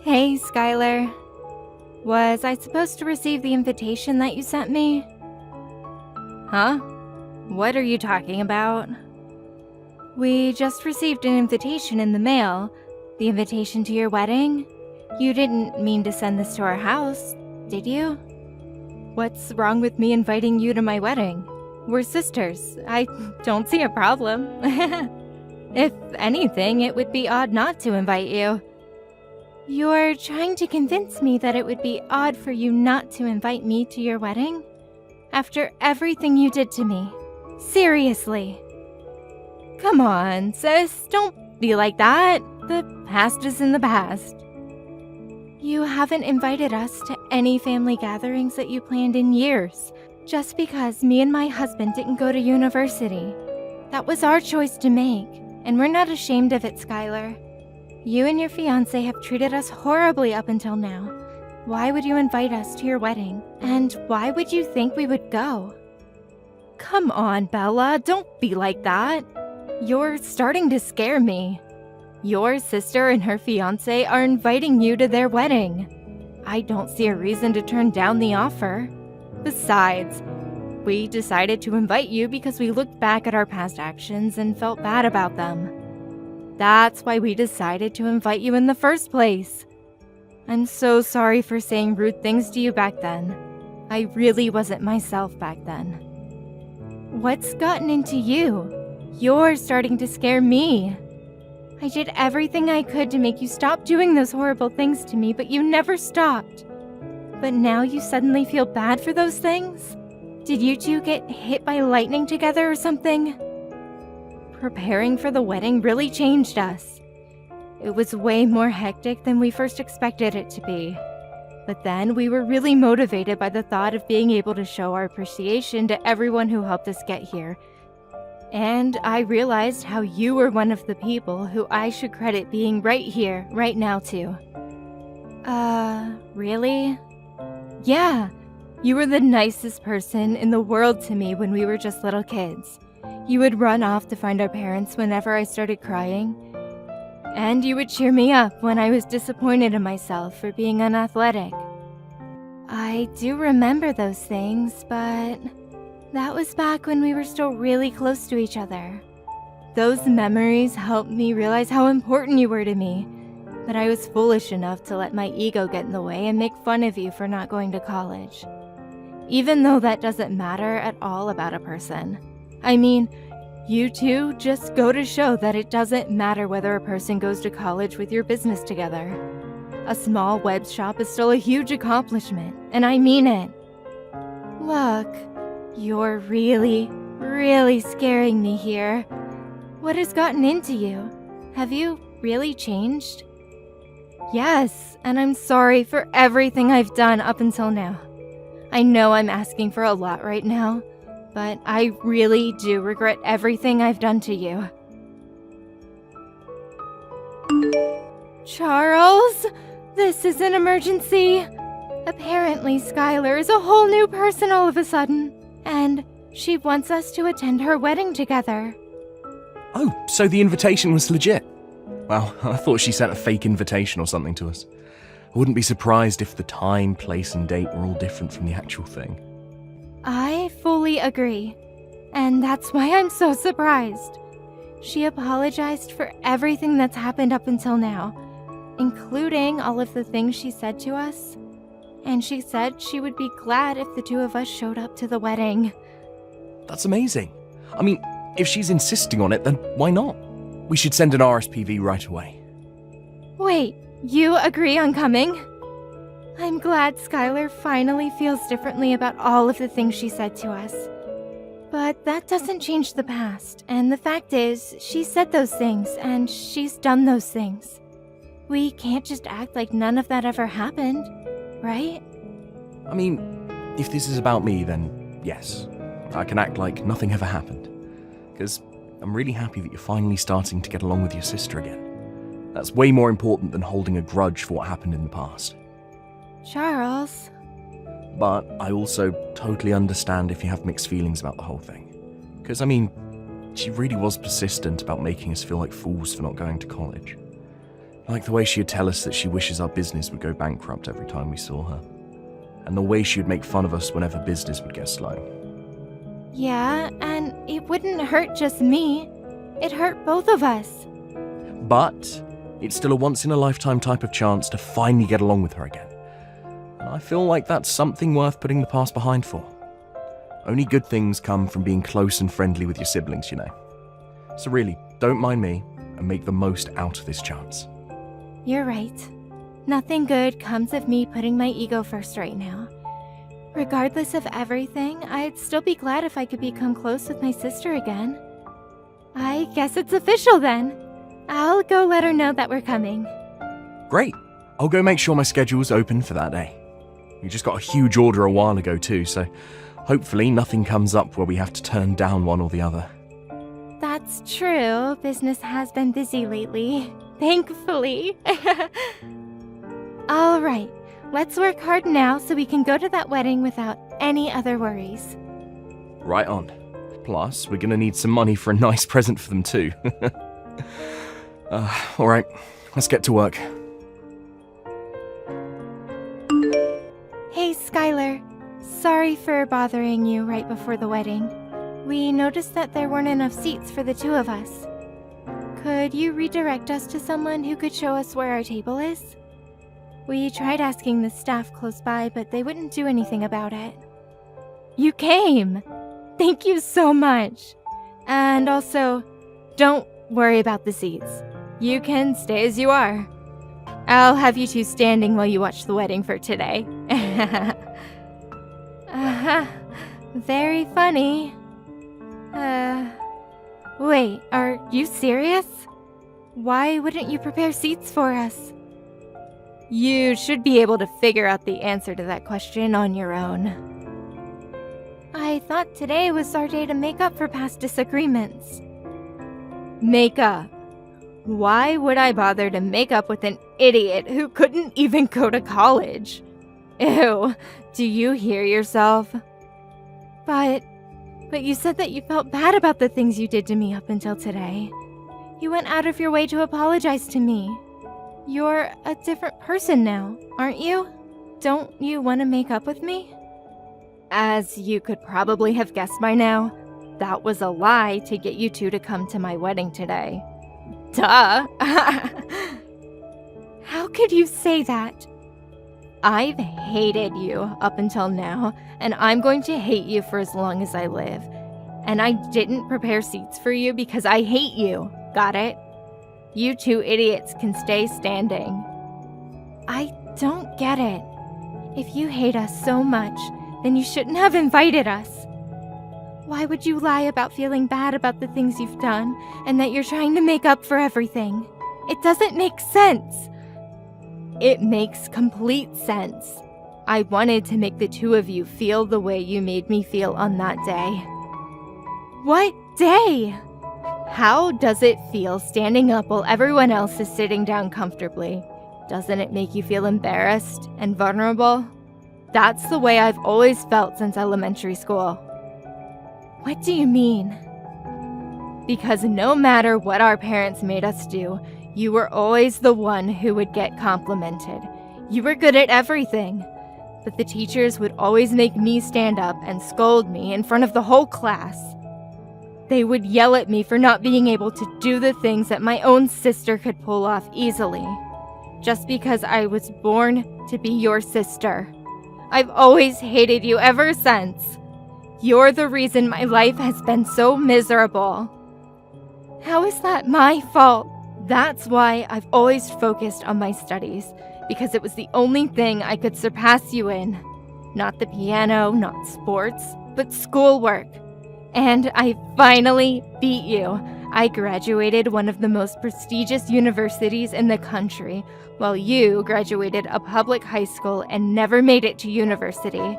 Hey, Skylar. Was I supposed to receive the invitation that you sent me? Huh? What are you talking about? We just received an invitation in the mail. The invitation to your wedding? You didn't mean to send this to our house, did you? What's wrong with me inviting you to my wedding? We're sisters. I don't see a problem. If anything, it would be odd not to invite you. You're trying to convince me that it would be odd for you not to invite me to your wedding? After everything you did to me. Seriously. Come on, sis, don't be like that. The past is in the past. You haven't invited us to any family gatherings that you planned in years, just because me and my husband didn't go to university. That was our choice to make, and we're not ashamed of it, Skylar. You and your fiancé have treated us horribly up until now. Why would you invite us to your wedding? And why would you think we would go? Come on, Bella, don't be like that. You're starting to scare me. Your sister and her fiancé are inviting you to their wedding. I don't see a reason to turn down the offer. Besides, we decided to invite you because we looked back at our past actions and felt bad about them. That's why we decided to invite you in the first place. I'm so sorry for saying rude things to you back then. I really wasn't myself back then. What's gotten into you? You're starting to scare me. I did everything I could to make you stop doing those horrible things to me, but you never stopped. But now you suddenly feel bad for those things? Did you two get hit by lightning together or something? Preparing for the wedding really changed us. It was way more hectic than we first expected it to be. But then we were really motivated by the thought of being able to show our appreciation to everyone who helped us get here. And I realized how you were one of the people who I should credit being right here, right now too. Really? Yeah, you were the nicest person in the world to me when we were just little kids. You would run off to find our parents whenever I started crying. And you would cheer me up when I was disappointed in myself for being unathletic. I do remember those things, but that was back when we were still really close to each other. Those memories helped me realize how important you were to me, but I was foolish enough to let my ego get in the way and make fun of you for not going to college. Even though that doesn't matter at all about a person. I mean, you two just go to show that it doesn't matter whether a person goes to college with your business together. A small web shop is still a huge accomplishment, and I mean it. Look, you're really, really scaring me here. What has gotten into you? Have you really changed? Yes, and I'm sorry for everything I've done up until now. I know I'm asking for a lot right now, but I really do regret everything I've done to you. Charles, this is an emergency. Apparently, Skylar is a whole new person all of a sudden, and she wants us to attend her wedding together. Oh, so the invitation was legit? Well, I thought she sent a fake invitation or something to us. I wouldn't be surprised if the time, place, and date were all different from the actual thing. I fully agree, and that's why I'm so surprised. She apologized for everything that's happened up until now, including all of the things she said to us. And she said she would be glad if the two of us showed up to the wedding. That's amazing. I mean, if she's insisting on it, then why not? We should send an RSPV right away. Wait, you agree on coming? I'm glad Skylar finally feels differently about all of the things she said to us. But that doesn't change the past, and the fact is, she said those things, and she's done those things. We can't just act like none of that ever happened, right? I mean, if this is about me, then yes. I can act like nothing ever happened. Because I'm really happy that you're finally starting to get along with your sister again. That's way more important than holding a grudge for what happened in the past. Charles. But I also totally understand if you have mixed feelings about the whole thing. Because, I mean, she really was persistent about making us feel like fools for not going to college. Like the way she'd tell us that she wishes our business would go bankrupt every time we saw her. And the way she would make fun of us whenever business would get slow. Yeah, and it wouldn't hurt just me. It hurt both of us. But it's still a once-in-a-lifetime type of chance to finally get along with her again. And I feel like that's something worth putting the past behind for. Only good things come from being close and friendly with your siblings, you know. So really, don't mind me and make the most out of this chance. You're right. Nothing good comes of me putting my ego first right now. Regardless of everything, I'd still be glad if I could become close with my sister again. I guess it's official then. I'll go let her know that we're coming. Great. I'll go make sure my schedule's open for that day. We just got a huge order a while ago too, so hopefully nothing comes up where we have to turn down one or the other. That's true. Business has been busy lately. Thankfully. All right. Let's work hard now so we can go to that wedding without any other worries. Right on. Plus, we're gonna need some money for a nice present for them too. Alright, let's get to work. Hey, Skylar. Sorry for bothering you right before the wedding. We noticed that there weren't enough seats for the two of us. Could you redirect us to someone who could show us where our table is? We tried asking the staff close by, but they wouldn't do anything about it. You came! Thank you so much. And also, don't worry about the seats. You can stay as you are. I'll have you two standing while you watch the wedding for today. Very funny. Wait, are you serious? Why wouldn't you prepare seats for us? You should be able to figure out the answer to that question on your own. I thought today was our day to make up for past disagreements. Make up? Why would I bother to make up with an idiot who couldn't even go to college? Ew, do you hear yourself? But you said that you felt bad about the things you did to me up until today. You went out of your way to apologize to me. You're a different person now, aren't you? Don't you want to make up with me? As you could probably have guessed by now, that was a lie to get you two to come to my wedding today. Duh! How could you say that? I've hated you up until now, and I'm going to hate you for as long as I live. And I didn't prepare seats for you because I hate you. Got it? You two idiots can stay standing. I don't get it. If you hate us so much, then you shouldn't have invited us. Why would you lie about feeling bad about the things you've done and that you're trying to make up for everything? It doesn't make sense. It makes complete sense. I wanted to make the two of you feel the way you made me feel on that day. What day? How does it feel standing up while everyone else is sitting down comfortably? Doesn't it make you feel embarrassed and vulnerable? That's the way I've always felt since elementary school. What do you mean? Because no matter what our parents made us do, you were always the one who would get complimented. You were good at everything. But the teachers would always make me stand up and scold me in front of the whole class. They would yell at me for not being able to do the things that my own sister could pull off easily. Just because I was born to be your sister. I've always hated you ever since. You're the reason my life has been so miserable. How is that my fault? That's why I've always focused on my studies, because it was the only thing I could surpass you in. Not the piano, not sports, but schoolwork. And I finally beat you. I graduated one of the most prestigious universities in the country, while you graduated a public high school and never made it to university.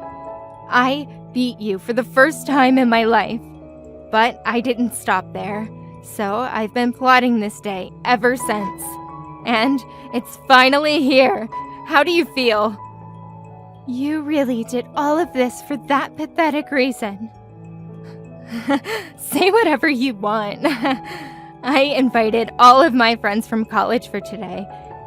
I beat you for the first time in my life. But I didn't stop there, so I've been plotting this day ever since. And it's finally here. How do you feel? You really did all of this for that pathetic reason. Say whatever you want. I invited all of my friends from college for today,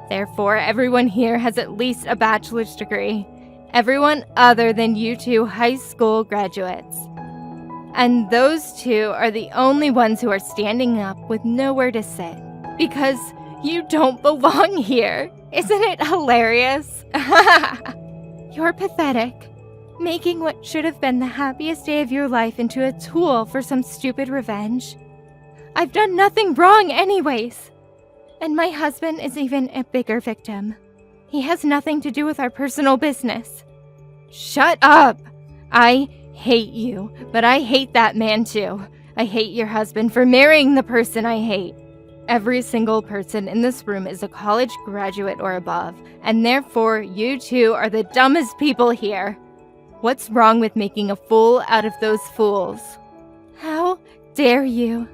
Therefore, everyone here has at least a bachelor's degree. Everyone other than you two high school graduates. And those two are the only ones who are standing up with nowhere to sit. Because you don't belong here. Isn't it hilarious? You're pathetic. Making what should have been the happiest day of your life into a tool for some stupid revenge. I've done nothing wrong anyways. And my husband is even a bigger victim. He has nothing to do with our personal business. Shut up! I hate you, but I hate that man too. I hate your husband for marrying the person I hate. Every single person in this room is a college graduate or above, and therefore you two are the dumbest people here. What's wrong with making a fool out of those fools? How dare you?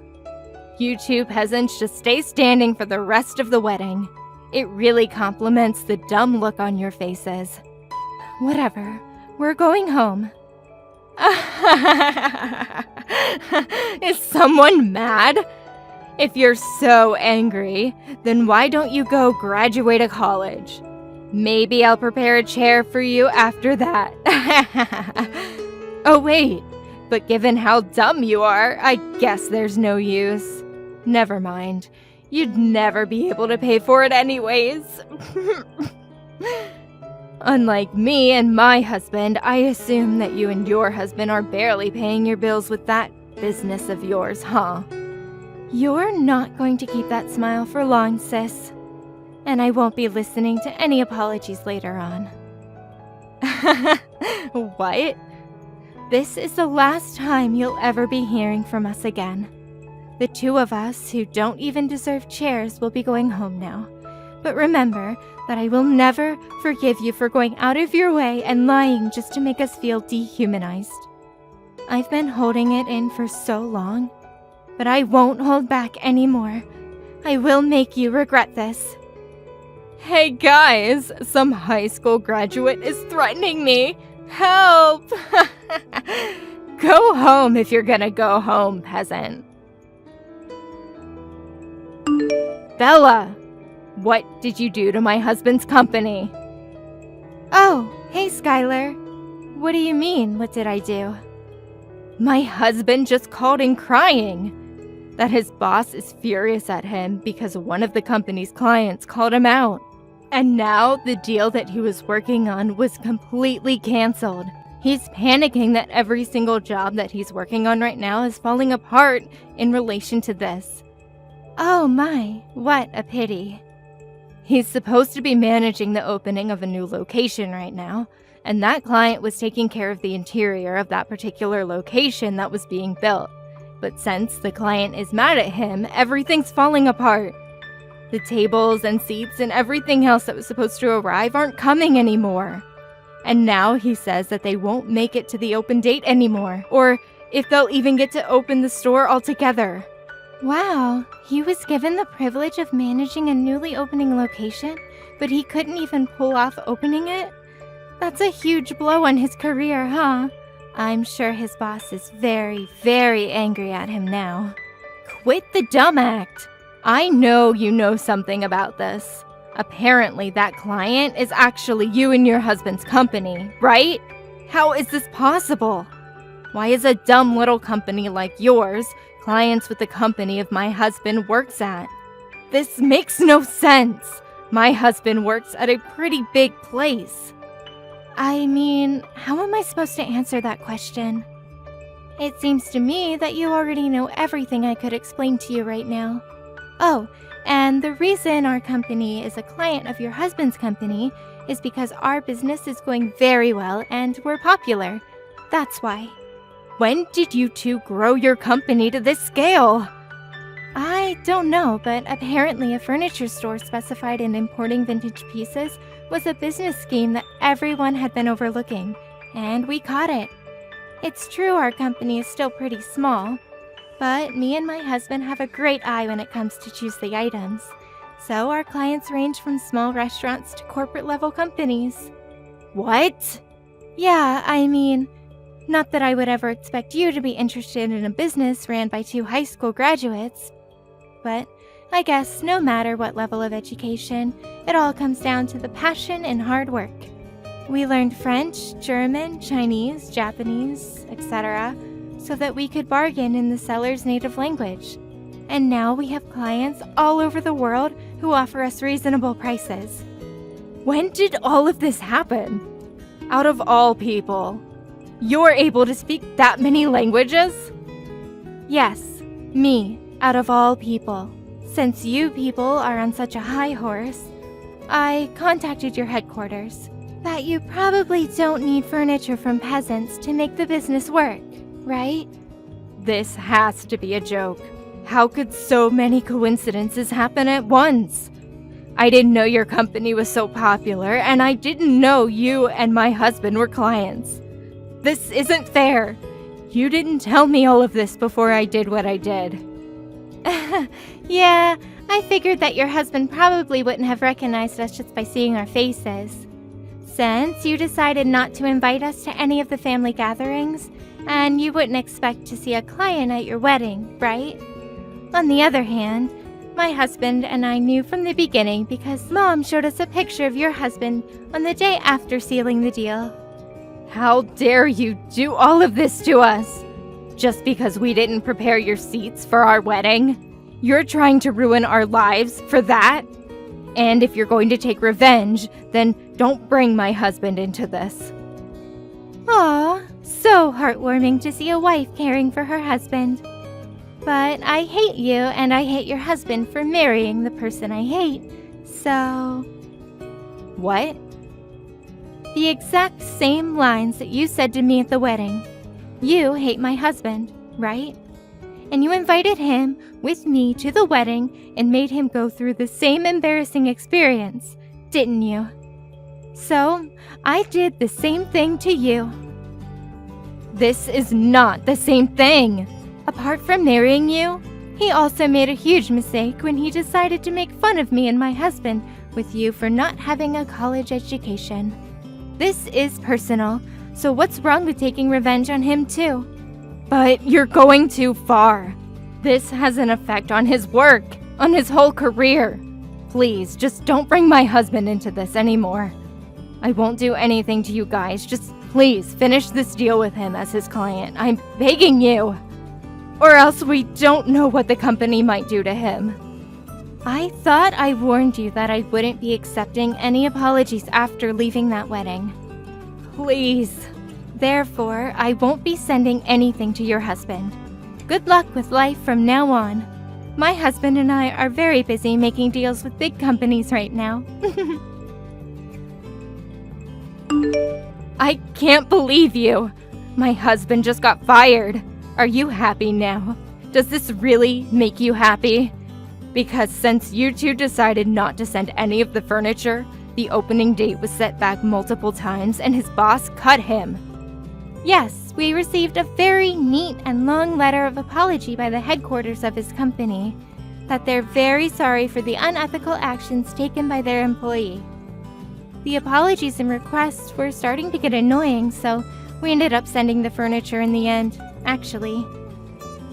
You two peasants just stay standing for the rest of the wedding. It really compliments the dumb look on your faces. Whatever, we're going home. Is someone mad? If you're so angry, then why don't you go graduate a college? Maybe I'll prepare a chair for you after that. Oh wait, but given how dumb you are, I guess there's no use. Never mind. You'd never be able to pay for it anyways. Unlike me and my husband, I assume that you and your husband are barely paying your bills with that business of yours, huh? You're not going to keep that smile for long, sis. And I won't be listening to any apologies later on. What? This is the last time you'll ever be hearing from us again. The two of us who don't even deserve chairs will be going home now. But remember that I will never forgive you for going out of your way and lying just to make us feel dehumanized. I've been holding it in for so long, but I won't hold back anymore. I will make you regret this. Hey guys, some high school graduate is threatening me. Help! Go home if you're gonna go home, peasant. Bella, what did you do to my husband's company? Oh, hey Skylar. What do you mean, what did I do? My husband just called in crying that his boss is furious at him because one of the company's clients called him out. And now the deal that he was working on was completely canceled. He's panicking that every single job that he's working on right now is falling apart in relation to this. Oh my, what a pity. He's supposed to be managing the opening of a new location right now, and that client was taking care of the interior of that particular location that was being built. But since the client is mad at him, everything's falling apart. The tables and seats and everything else that was supposed to arrive aren't coming anymore. And now he says that they won't make it to the open date anymore, or if they'll even get to open the store altogether. Wow, he was given the privilege of managing a newly opening location, but he couldn't even pull off opening it? That's a huge blow on his career, huh? I'm sure his boss is very, very angry at him now. Quit the dumb act. I know you know something about this. Apparently that client is actually you and your husband's company, right? How is this possible? Why is a dumb little company like yours clients with the company of my husband works at? This makes no sense. My husband works at a pretty big place. I mean, how am I supposed to answer that question? It seems to me that you already know everything I could explain to you right now. Oh, and the reason our company is a client of your husband's company is because our business is going very well and we're popular. That's why. When did you two grow your company to this scale? I don't know, but apparently a furniture store specified in importing vintage pieces was a business scheme that everyone had been overlooking, and we caught it. It's true our company is still pretty small, but me and my husband have a great eye when it comes to choose the items. So our clients range from small restaurants to corporate-level companies. What? Yeah, I mean, not that I would ever expect you to be interested in a business ran by two high school graduates, but I guess no matter what level of education, it all comes down to the passion and hard work. We learned French, German, Chinese, Japanese, etc., so that we could bargain in the seller's native language. And now we have clients all over the world who offer us reasonable prices. When did all of this happen? Out of all people, you're able to speak that many languages? Yes, me, out of all people. Since you people are on such a high horse, I contacted your headquarters. That you probably don't need furniture from peasants to make the business work, right? This has to be a joke. How could so many coincidences happen at once? I didn't know your company was so popular, and I didn't know you and my husband were clients. This isn't fair. You didn't tell me all of this before I did what I did. Yeah, I figured that your husband probably wouldn't have recognized us just by seeing our faces. Since you decided not to invite us to any of the family gatherings, and you wouldn't expect to see a client at your wedding, right? On the other hand, my husband and I knew from the beginning because Mom showed us a picture of your husband on the day after sealing the deal. How dare you do all of this to us? Just because we didn't prepare your seats for our wedding? You're trying to ruin our lives for that? And if you're going to take revenge, then don't bring my husband into this. Aw, so heartwarming to see a wife caring for her husband. But I hate you and I hate your husband for marrying the person I hate, so... What? The exact same lines that you said to me at the wedding. You hate my husband, right? And you invited him with me to the wedding and made him go through the same embarrassing experience, didn't you? So, I did the same thing to you. This is not the same thing. Apart from marrying you, he also made a huge mistake when he decided to make fun of me and my husband with you for not having a college education. This is personal, so what's wrong with taking revenge on him too? But you're going too far. This has an effect on his work, on his whole career. Please, just don't bring my husband into this anymore. I won't do anything to you guys, just please finish this deal with him as his client. I'm begging you. Or else we don't know what the company might do to him. I thought I warned you that I wouldn't be accepting any apologies after leaving that wedding. Please. Therefore, I won't be sending anything to your husband. Good luck with life from now on. My husband and I are very busy making deals with big companies right now. I can't believe you. My husband just got fired. Are you happy now? Does this really make you happy? Because since you two decided not to send any of the furniture, the opening date was set back multiple times and his boss cut him. Yes, we received a very neat and long letter of apology by the headquarters of his company, that they're very sorry for the unethical actions taken by their employee. The apologies and requests were starting to get annoying, so we ended up sending the furniture in the end, actually.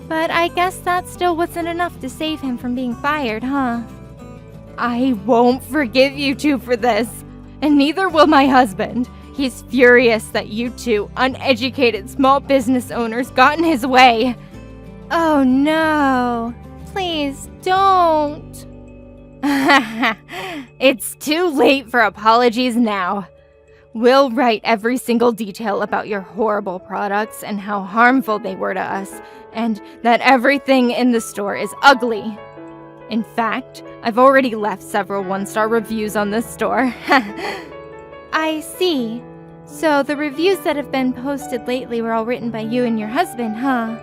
But I guess that still wasn't enough to save him from being fired, huh? I won't forgive you two for this, and neither will my husband. He's furious that you two uneducated small business owners got in his way. Oh no, please don't. It's too late for apologies now. We'll write every single detail about your horrible products and how harmful they were to us, and that everything in the store is ugly. In fact, I've already left several one-star reviews on this store. I see. So the reviews that have been posted lately were all written by you and your husband, huh?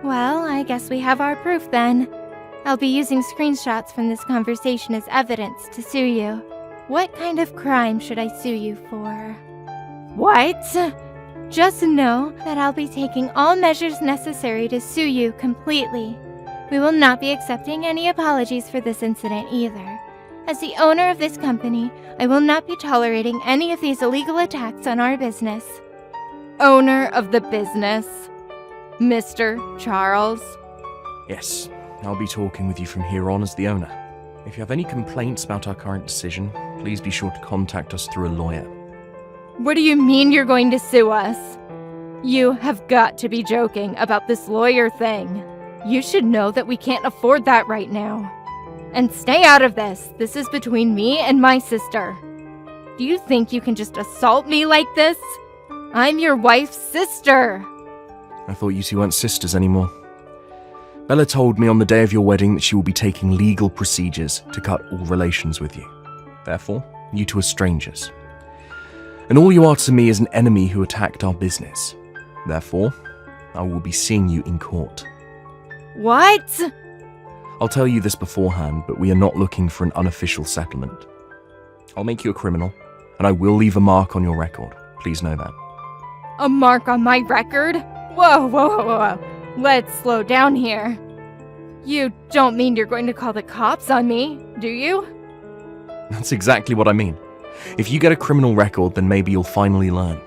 Well, I guess we have our proof then. I'll be using screenshots from this conversation as evidence to sue you. What kind of crime should I sue you for? What? Just know that I'll be taking all measures necessary to sue you completely. We will not be accepting any apologies for this incident either. As the owner of this company, I will not be tolerating any of these illegal attacks on our business. Owner of the business? Mr. Charles? Yes, I'll be talking with you from here on as the owner. If you have any complaints about our current decision, please be sure to contact us through a lawyer. What do you mean you're going to sue us? You have got to be joking about this lawyer thing. You should know that we can't afford that right now. And stay out of this. This is between me and my sister. Do you think you can just assault me like this? I'm your wife's sister. I thought you two weren't sisters anymore. Bella told me on the day of your wedding that she will be taking legal procedures to cut all relations with you. Therefore, you two are strangers. And all you are to me is an enemy who attacked our business. Therefore, I will be seeing you in court. What? I'll tell you this beforehand, but we are not looking for an unofficial settlement. I'll make you a criminal, and I will leave a mark on your record. Please know that. A mark on my record? Whoa. Let's slow down here. You don't mean you're going to call the cops on me, do you? That's exactly what I mean. If you get a criminal record, then maybe you'll finally learn.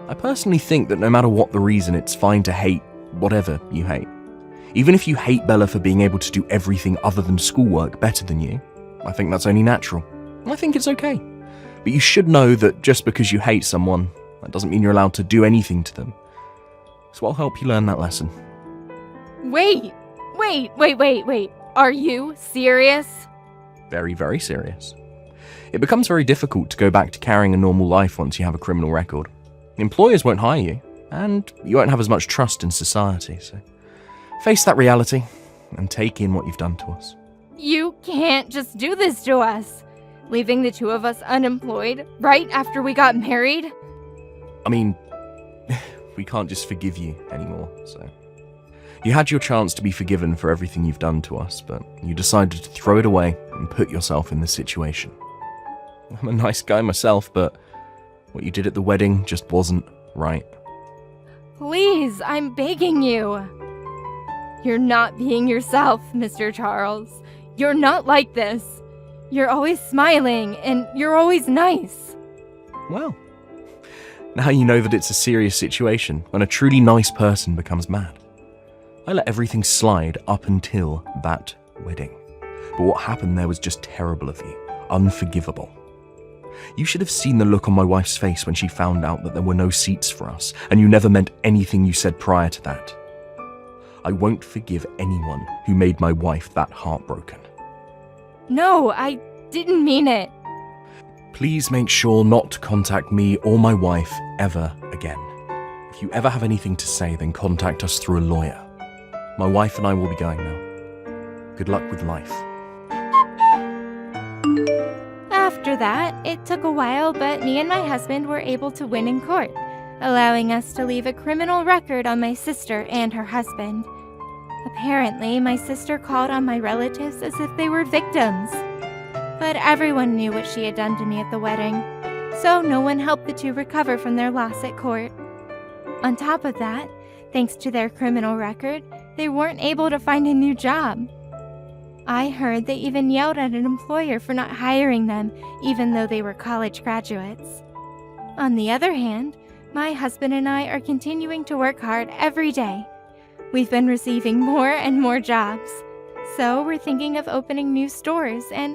I personally think that no matter what the reason, it's fine to hate whatever you hate. Even if you hate Bella for being able to do everything other than schoolwork better than you, I think that's only natural. I think it's okay. But you should know that just because you hate someone, that doesn't mean you're allowed to do anything to them. So I'll help you learn that lesson. Wait. Are you serious? Very, very serious. It becomes very difficult to go back to carrying a normal life once you have a criminal record. Employers won't hire you, and you won't have as much trust in society, so face that reality and take in what you've done to us. You can't just do this to us. Leaving the two of us unemployed right after we got married? I mean, we can't just forgive you anymore, so. You had your chance to be forgiven for everything you've done to us, but you decided to throw it away and put yourself in this situation. I'm a nice guy myself, but what you did at the wedding just wasn't right. Please, I'm begging you. You're not being yourself, Mr. Charles. You're not like this. You're always smiling, and you're always nice. Well, now you know that it's a serious situation when a truly nice person becomes mad. I let everything slide up until that wedding. But what happened there was just terrible of you, unforgivable. You should have seen the look on my wife's face when she found out that there were no seats for us, and you never meant anything you said prior to that. I won't forgive anyone who made my wife that heartbroken. No, I didn't mean it. Please make sure not to contact me or my wife ever again. If you ever have anything to say, then contact us through a lawyer. My wife and I will be going now. Good luck with life. After that, it took a while, but me and my husband were able to win in court, allowing us to leave a criminal record on my sister and her husband. Apparently, my sister called on my relatives as if they were victims. But everyone knew what she had done to me at the wedding, so no one helped the two recover from their loss at court. On top of that, thanks to their criminal record, they weren't able to find a new job. I heard they even yelled at an employer for not hiring them, even though they were college graduates. On the other hand, my husband and I are continuing to work hard every day. We've been receiving more and more jobs, so we're thinking of opening new stores and